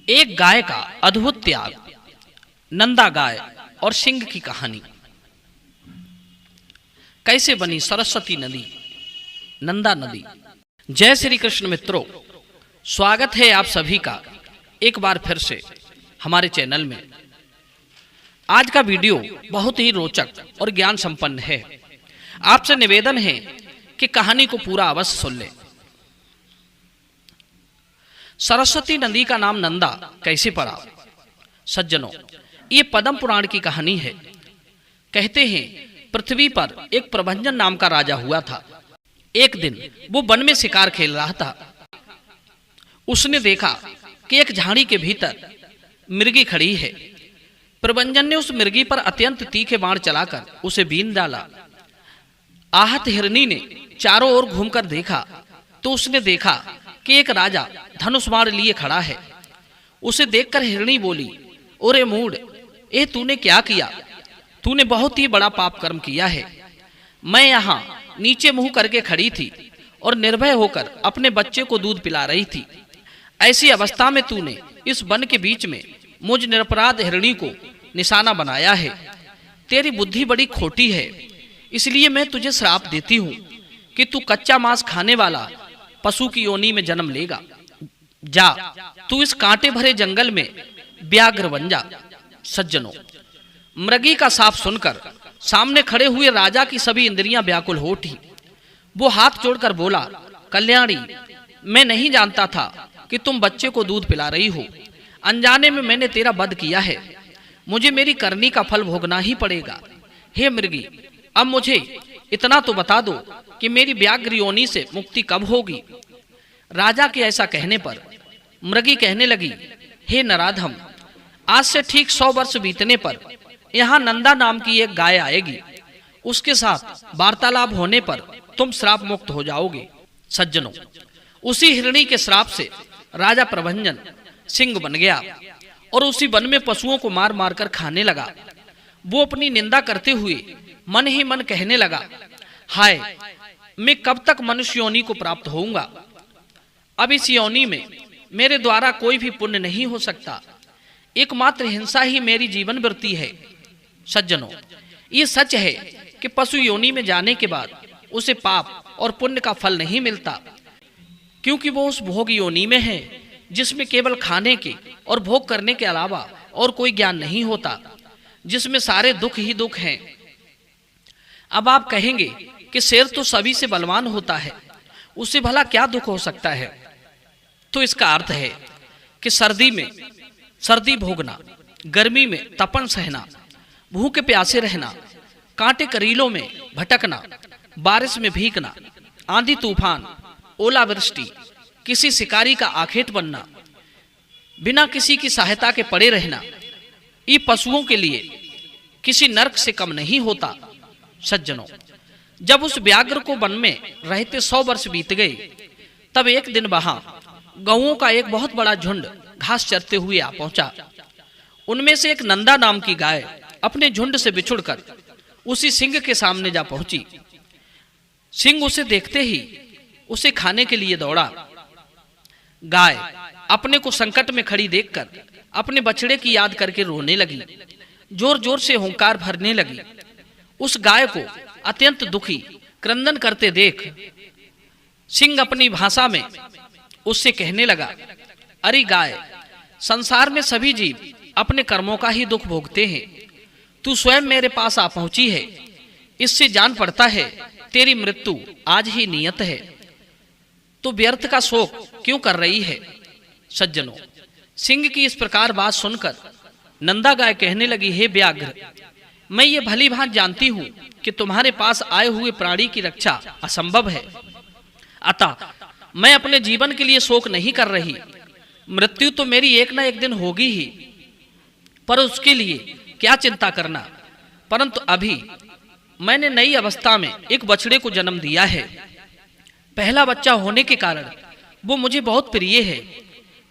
एक गाय का अद्भुत त्याग, नंदा गाय और सिंह की कहानी। कैसे बनी सरस्वती नदी, नंदा नदी। जय श्री कृष्ण मित्रों, स्वागत है आप सभी का एक बार फिर से हमारे चैनल में। आज का वीडियो बहुत ही रोचक और ज्ञान संपन्न है। आपसे निवेदन है कि कहानी को पूरा अवश्य सुन लें। सरस्वती नदी का नाम नंदा कैसे पड़ा? सज्जनों, ये पद्म पुराण की कहानी है। कहते हैं पृथ्वी पर एक प्रभंजन नाम का राजा हुआ था। एक दिन वो वन में शिकार खेल रहा था। उसने देखा कि एक झाड़ी के भीतर मृगी खड़ी है। प्रभंजन ने उस मृगी पर अत्यंत तीखे बाण चलाकर उसे बीन डाला। आहत हिरनी ने चारों ओर घूमकर देखा तो उसने देखा कि एक राजा धनुष बाण लिए खड़ा है। उसे देखकर हिरनी बोली, ओरे मूढ़, ए तूने क्या किया? तूने बहुत ही बड़ा पाप कर्म किया है। मैं यहाँ नीचे मुंह करके खड़ी थी और निर्भय होकर अपने बच्चे को दूध पिला रही थी। ऐसी अवस्था में तूने इस वन के बीच में मुझ निरपराध हिरणी को निशाना बनाया है। तेरी बुद्धि बड़ी खोटी है, इसलिए मैं तुझे श्राप देती हूँ कि तू कच्चा मांस खाने वाला पशु की योनि में जन्म लेगा। जा, तू इस कांटे भरे जंगल में व्याघ्र बन जा। सज्जनों, मृगी का शाप सुनकर सामने खड़े हुए राजा की सभी इंद्रियां व्याकुल हो उठी। वो हाथ जोड़कर बोला, कल्याणी, मैं नहीं जानता था कि तुम बच्चे को दूध पिला रही हो। अनजाने में मैंने तेरा वध किया है। मुझे मेरी करनी का फल भोगना ही पड़ेगा। हे मृगी, अब मुझे इतना तो बता दो कि मेरी व्याघ्र योनि से मुक्ति कब होगी? राजा के ऐसा कहने पर मृगी कहने लगी, हे नराधम, आज से ठीक 100 वर्ष बीतने पर यहाँ नंदा नाम की एक गाय आएगी। उसके साथ वार्तालाप होने पर तुम श्राप मुक्त हो जाओगे। सज्जनों, उसी हिरणी के श्राप से राजा प्रभंजन सिंह बन गया और उसी वन में पशुओं को मार मार कर खाने लगा। वो अपनी निंदा करते हुए मन ही मन कहने लगा, हाय, मैं कब तक मनुष्य योनि को प्राप्त होऊंगा? अब इस योनि में मेरे द्वारा कोई भी पुण्य नहीं हो सकता। एकमात्र हिंसा ही मेरी जीवन वृत्ति है। सज्जनों, ये सच है कि पशु योनि में जाने के बाद उसे पाप और पुण्य का फल नहीं मिलता, क्योंकि वो उस भोग योनि में है जिसमें केवल खाने के और भोग करने के अलावा और कोई ज्ञान नहीं होता, जिसमें सारे दुख ही दुख हैं। अब आप कहेंगे कि शेर तो सभी से बलवान होता है, उसे भला क्या दुख हो सकता है? तो इसका अर्थ है कि सर्दी में सर्दी भोगना, गर्मी में तपन सहना, भूखे प्यासे रहना, कांटे करीलों में भटकना, बारिश में भीगना, आंधी तूफान, ओलावृष्टि, किसी शिकारी का आखेट बनना, बिना किसी की सहायता के पड़े रहना, ये पशुओं के लिए किसी नरक से कम नहीं होता। सज्जनों, जब उस व्याघ्र को वन में रहते 100 वर्ष बीत गए, तब एक दिन वहां गौओं का एक बहुत बड़ा झुंड घास चरते हुए आ पहुंचा। उनमें से एक नंदा नाम की गाय अपने झुंड से बिछुड़कर उसी सिंह के सामने जा पहुंची। सिंह उसे देखते ही उसे खाने के लिए दौड़ा। गाय अपने को संकट में खड़ी देखकर अपने बछड़े की याद करके रोने लगी, जोर जोर से हुंकार भरने लगी। उस गाय को अत्यंत दुखी क्रंदन करते देख सिंह अपनी भाषा में उससे कहने लगा, अरे गाय, संसार में सभी जीव अपने कर्मों का ही दुख भोगते हैं। तू स्वयं मेरे पास आ पहुंची है, इससे जान पड़ता है तेरी मृत्यु आज ही नियत है। तो व्यर्थ का शोक क्यों कर रही है? सज्जनों, सिंह की इस प्रकार बात सुनकर नंदा गाय कहने लगी, हे व्याघ्र, मैं ये भली भांति जानती हूँ कि तुम्हारे पास आए हुए प्राणी की रक्षा असंभव है, अतः मैं अपने जीवन के लिए शोक नहीं कर रही। मृत्यु तो मेरी एक न एक दिन होगी ही, पर उसके लिए क्या चिंता करना। परंतु अभी मैंने नई अवस्था में एक बछड़े को जन्म दिया है। पहला बच्चा होने के कारण वो मुझे बहुत प्रिय है।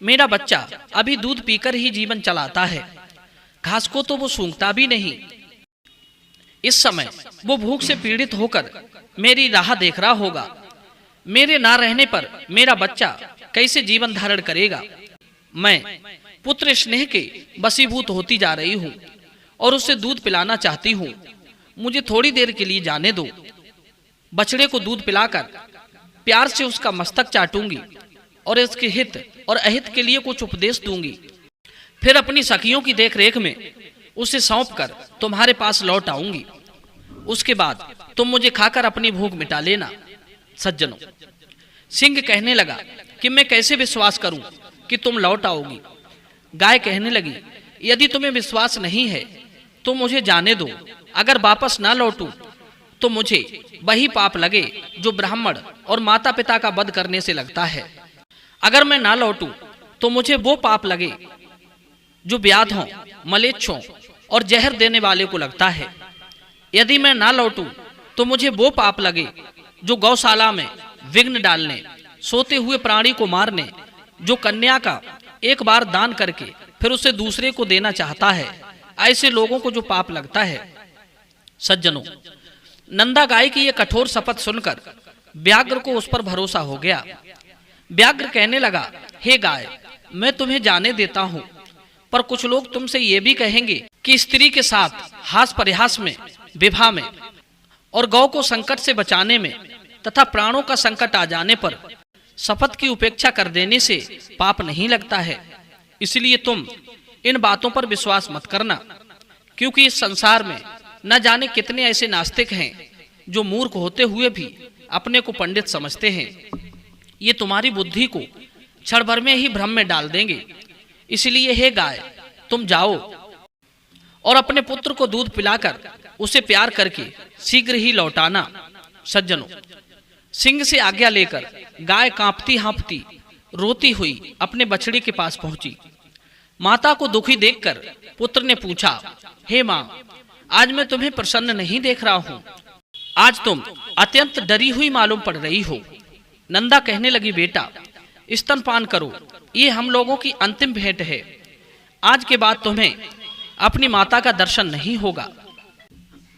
मेरा बच्चा अभी दूध पीकर ही जीवन चलाता है, घास को तो वो सूंघता भी नहीं। इस समय वो भूख से पीड़ित होकर मेरी राह देख रहा होगा। मेरे ना रहने पर मेरा बच्चा कैसे जीवन धारण करेगा? मैं पुत्र स्नेह के वशीभूत होती जा रही हूँ और उसे दूध पिलाना चाहती हूँ। मुझे थोड़ी देर के लिए जाने दो। बछड़े को दूध पिलाकर प्यार से उसका मस्तक चाटूंगी और इसके हित और अहित के लिए कुछ उपदेश दूंगी। फिर अपनी सखियों की देखरेख में उसे सौंप कर तुम्हारे पास लौट आऊंगी। उसके बाद तुम मुझे खाकर अपनी भूख मिटा लेना। सज्जनों, सिंह कहने लगा कि मैं कैसे विश्वास करूं कि तुम लौट आओगी। गाय कहने लगी, यदि तुम्हें विश्वास नहीं है तो मुझे जाने दो। अगर वापस ना लौटूं तो मुझे वही पाप लगे जो ब्राह्मण और माता पिता का वध करने से लगता है। अगर मैं ना लौटूं तो मुझे वो पाप लगे जो व्याधों, मलेच्छों और जहर देने वाले को लगता है। यदि मैं ना लौटूं तो मुझे वो पाप लगे जो गौशाला में विघ्न डालने, सोते हुए प्राणी को मारने, जो कन्या का एक बार दान करके फिर उसे दूसरे को देना चाहता है, ऐसे लोगों को जो पाप लगता है। सज्जनों, नंदा गाय की यह कठोर शपथ सुनकर व्याघ्र को उस पर भरोसा हो गया। व्याघ्र कहने लगा, हे गाय, मैं तुम्हें जाने देता हूं, पर कुछ लोग तुमसे ये भी कहेंगे कि स्त्री के साथ हास परिहास में, विवाह में और गौ को संकट से बचाने में तथा प्राणों का संकट आ जाने पर शपथ की उपेक्षा कर देने से पाप नहीं लगता है। इसलिए तुम इन बातों पर विश्वास मत करना, क्योंकि इस संसार में न जाने कितने ऐसे नास्तिक हैं जो मूर्ख होते हुए भी अपने को पंडित समझते हैं। ये तुम्हारी बुद्धि को क्षण भर में ही भ्रम में डाल देंगे। इसलिए हे गाय, तुम जाओ और अपने पुत्र को दूध पिलाकर उसे प्यार करके शीघ्र ही लौटाना। सज्जनों, सिंह से आज्ञा लेकर गाय कांपती हाँफती रोती हुई अपने बछड़ी के पास पहुंची। माता को दुखी देखकर पुत्र ने पूछा, हे माँ, आज मैं तुम्हें प्रसन्न नहीं देख रहा हूँ। आज तुम अत्यंत डरी हुई मालूम पड़ रही हो। नंदा कहने लगी, बेटा, स्तनपान करो, ये हम लोगों की अंतिम भेंट है। आज के बाद तुम्हें अपनी माता का दर्शन नहीं होगा।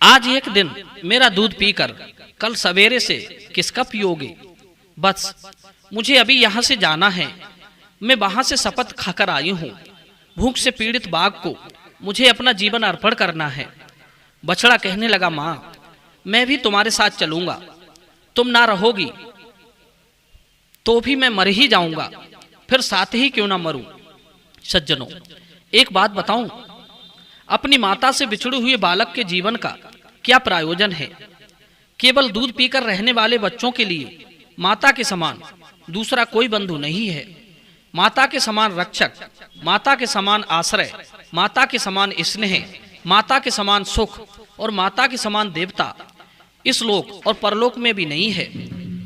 आज एक दिन मेरा दूध पीकर कल सवेरे से किसका पियोगे? बस मुझे अभी यहाँ से जाना है। मैं वहां से शपथ खाकर आई हूँ। भूख से पीड़ित बाघ को मुझे अपना जीवन अर्पण करना है। बछड़ा कहने लगा, माँ, मैं भी तुम्हारे साथ चलूंगा। तुम ना रहोगी तो भी मैं मर ही जाऊंगा, फिर साथ ही क्यों ना मरूं। सज्जनों, एक बात बताऊं, अपनी माता से बिछड़े हुए बालक के जीवन का क्या प्रयोजन है? केवल दूध पीकर रहने वाले बच्चों के लिए माता के समान दूसरा कोई बंधु नहीं है। माता के समान रक्षक, माता के समान आश्रय, माता के समान स्नेह, माता के समान सुख और माता के समान देवता इस लोक और परलोक में भी नहीं है।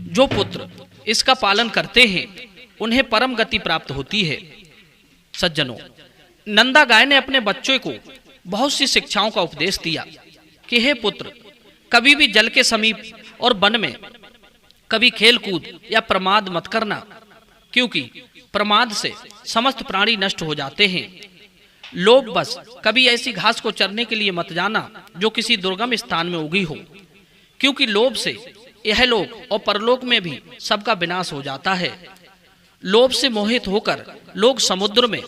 जो पुत्र इसका पालन करते हैं उन्हें परम गति प्राप्त होती है। सज्जनों, नंदा गाय ने अपने बच्चों को बहुत सी शिक्षाओं का उपदेश दिया कि हे पुत्र, कभी भी जल के समीप और वन में कभी खेल कूद या प्रमाद मत करना, क्योंकि प्रमाद से समस्त प्राणी नष्ट हो जाते हैं। लोभ बस कभी ऐसी घास को चरने के लिए मत जाना जो किसी दुर्गम स्थान में उगी हो, क्योंकि लोभ से यह लोक और परलोक में भी सबका विनाश हो जाता है। लोभ से मोहित होकर लोग समुद्र में,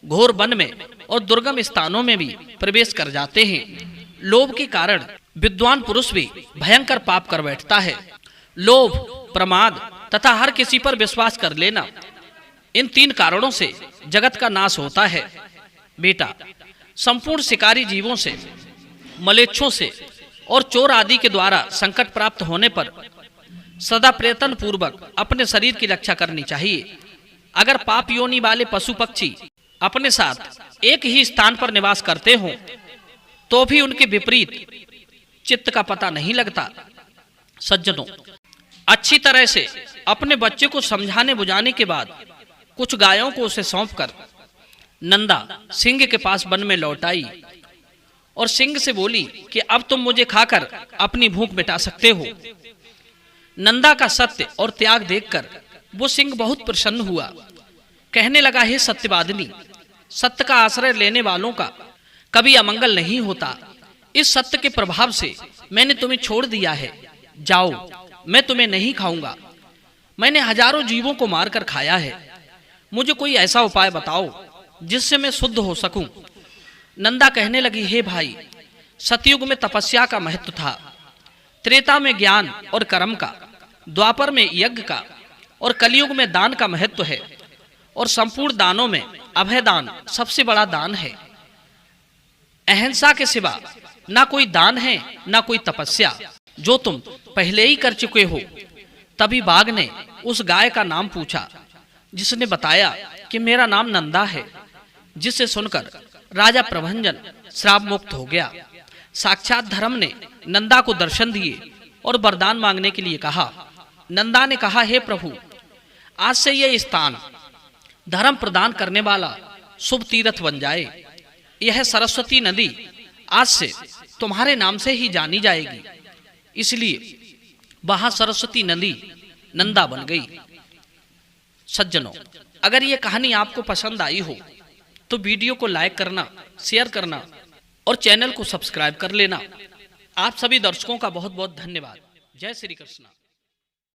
घोर वन में और दुर्गम स्थानों में भी प्रवेश कर जाते हैं। लोभ के कारण विद्वान पुरुष भी भयंकर पाप कर बैठता है। लोभ, प्रमाद तथा हर किसी पर विश्वास कर लेना, इन तीन कारणों से जगत का नाश होता है। बेटा, संपूर्ण शिकारी जीवों से, मलेच्छों से और चोर आदि के द्वारा संकट प्राप्त होने पर सदा प्रयत्न पूर्वक अपने शरीर की रक्षा करनी चाहिए। अगर पाप योनि वाले पशु पक्षी अपने साथ एक ही स्थान पर निवास करते हों तो भी उनके विपरीत चित्त का पता नहीं लगता। सज्जनों, अच्छी तरह से अपने बच्चे को समझाने बुझाने के बाद कुछ गायों को उसे सौंपकर नंदा सिंह के पास वन में लौट आई और सिंह से बोली कि अब तुम मुझे खाकर अपनी भूख मिटा सकते हो। नंदा का सत्य और त्याग देखकर वो सिंह बहुत प्रसन्न हुआ। कहने लगा, हे सत्यवादिनी, सत्य का आश्रय लेने वालों का कभी अमंगल नहीं होता। इस सत्य के प्रभाव से मैंने तुम्हें छोड़ दिया है। जाओ, मैं तुम्हें नहीं खाऊंगा। मैंने हजारों जीवों को मारकर खाया है। मुझे कोई ऐसा उपाय बताओ जिससे मैं शुद्ध हो सकूं। नंदा कहने लगी, हे भाई, सतयुग में तपस्या का महत्व था, त्रेता में ज्ञान और कर्म का, द्वापर में यज्ञ का और कलयुग में दान का महत्व है। और संपूर्ण दानों में अभय दान सबसे बड़ा दान है। अहिंसा के सिवा ना कोई दान है ना कोई तपस्या, जो तुम पहले ही कर चुके हो। तभी बाघ ने उस गाय का नाम पूछा, जिसने बताया कि मेरा नाम नंदा है, जिसे सुनकर राजा प्रभंजन श्राप मुक्त हो गया। साक्षात धर्म ने नंदा को दर्शन दिए और वरदान मांगने के लिए कहा। नंदा ने कहा, हे प्रभु, आज से यह स्थान धर्म प्रदान करने वाला शुभ तीर्थ बन जाए। यह सरस्वती नदी आज से तुम्हारे नाम से ही जानी जाएगी। इसलिए वहां सरस्वती नदी नंदा बन गई। सज्जनों, अगर ये कहानी आपको पसंद आई हो तो वीडियो को लाइक करना, शेयर करना और चैनल को सब्सक्राइब कर लेना। आप सभी दर्शकों का बहुत बहुत धन्यवाद। जय श्री कृष्ण।